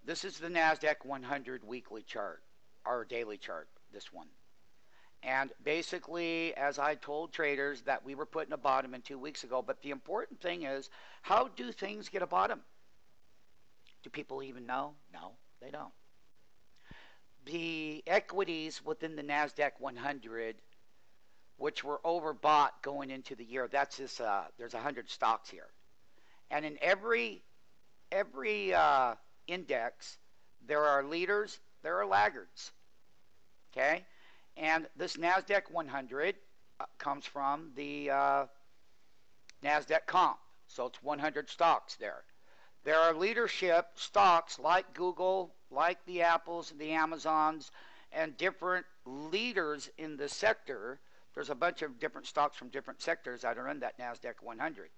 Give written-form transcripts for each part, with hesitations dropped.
This is the Nasdaq 100 weekly chart, or daily chart, this one. And basically, as I told traders that we were putting a bottom in 2 weeks ago, but the important thing is, how do things get a bottom? Do people even know? No, they don't. The equities within the Nasdaq 100, which were overbought going into the year, that's this. There's 100 stocks here, and in every index, there are leaders, there are laggards. Okay. And this Nasdaq 100 comes from the Nasdaq comp. So it's 100 stocks there. There are leadership stocks like Google, like the Apples, the Amazons, and different leaders in the sector. There's a bunch of different stocks from different sectors that are in that Nasdaq 100.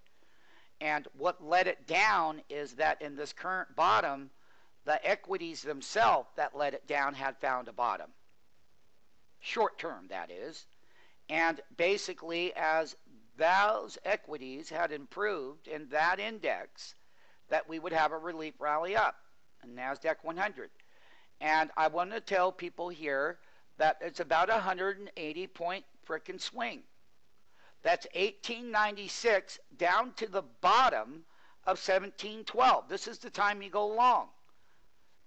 And what let it down is that in this current bottom, the equities themselves that let it down had found a bottom. Short term, that is. And basically, as those equities had improved in that index, that we would have a relief rally up in NASDAQ 100. And I want to tell people here that it's about a 180 point frickin' swing. That's 1896 down to the bottom of 1712. This is the time you go long.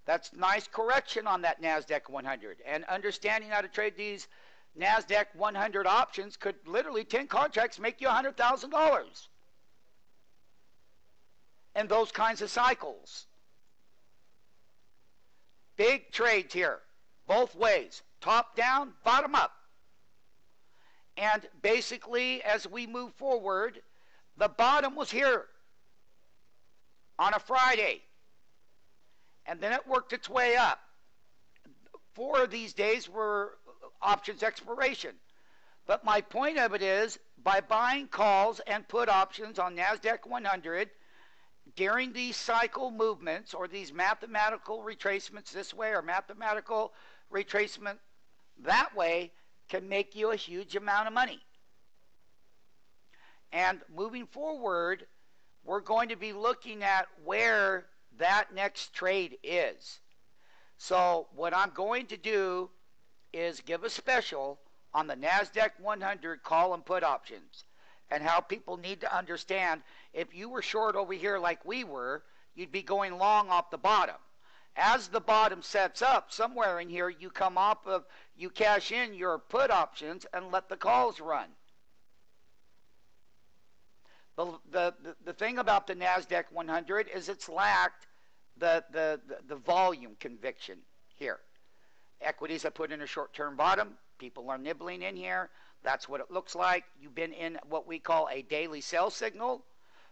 That's nice correction on that NASDAQ 100. And understanding how to trade these NASDAQ 100 options could literally 10 contracts make you $100,000. And those kinds of cycles. Big trades here, both ways, top down, bottom up. And basically, as we move forward, the bottom was here on a Friday. And then it worked its way up. 4 of these days were options expiration. But my point of it is, by buying calls and put options on NASDAQ 100, during these cycle movements or these mathematical retracements this way or mathematical retracement that way, can make you a huge amount of money. And moving forward, we're going to be looking at where that next trade is. So what I'm going to do is give a special on the NASDAQ 100 call and put options, and how people need to understand, if you were short over here like we were, you'd be going long off the bottom. As the bottom sets up, somewhere in here, you come off of, you cash in your put options and let the calls run. The thing about the NASDAQ 100 is it's lacked the volume conviction here. Equities have put in a short-term bottom. People are nibbling in here. That's what it looks like. You've been in what we call a daily sell signal.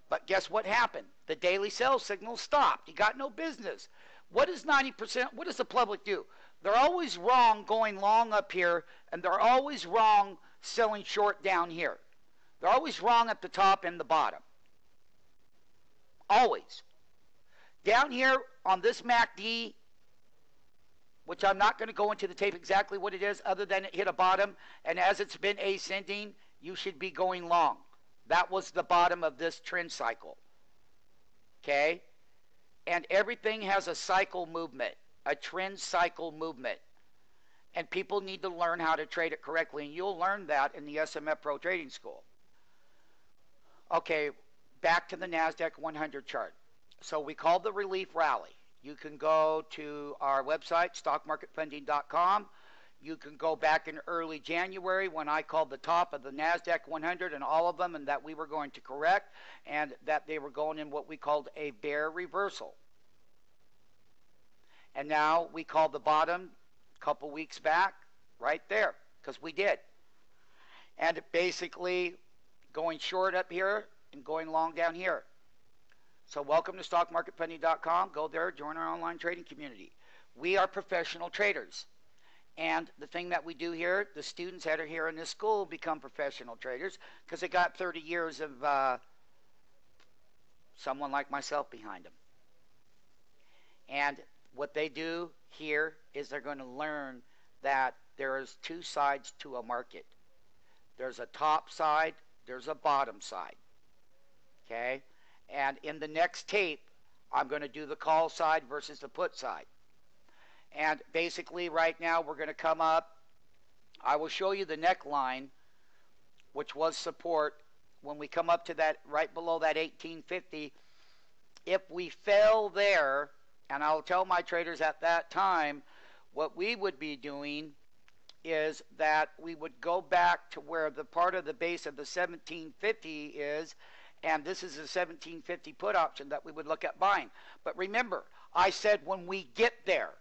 But guess what happened? The daily sell signal stopped. You got no business. What is 90%? What does the public do? They're always wrong going long up here, and they're always wrong selling short down here. They're always wrong at the top and the bottom. Always. Down here on this MACD, which I'm not going to go into the tape exactly what it is, other than it hit a bottom, and as it's been ascending, you should be going long. That was the bottom of this trend cycle. Okay? And everything has a cycle movement, a trend cycle movement. And people need to learn how to trade it correctly, and you'll learn that in the SMF Pro Trading School. Okay, back to the NASDAQ 100 chart. So we called the relief rally. You can go to our website, stockmarketfunding.com. You can go back in early January when I called the top of the NASDAQ 100 and all of them, and that we were going to correct, and that they were going in what we called a bear reversal. And now we called the bottom a couple weeks back right there, because we did. And basically going short up here and going long down here. So welcome to stockmarketfunding.com. Go there, join our online trading community. We are professional traders. And the thing that we do here, the students that are here in this school become professional traders because they got 30 years of someone like myself behind them. And what they do here is they're going to learn that there is 2 sides to a market. There's a top side, there's a bottom side. Okay? And in the next tape, I'm going to do the call side versus the put side. And basically right now we're going to come up. I will show you the neckline, which was support. When we come up to that, right below that 1850, if we fell there, and I'll tell my traders at that time, what we would be doing is that we would go back to where the part of the base of the 1750 is, and this is a 1750 put option that we would look at buying. But remember, I said when we get there.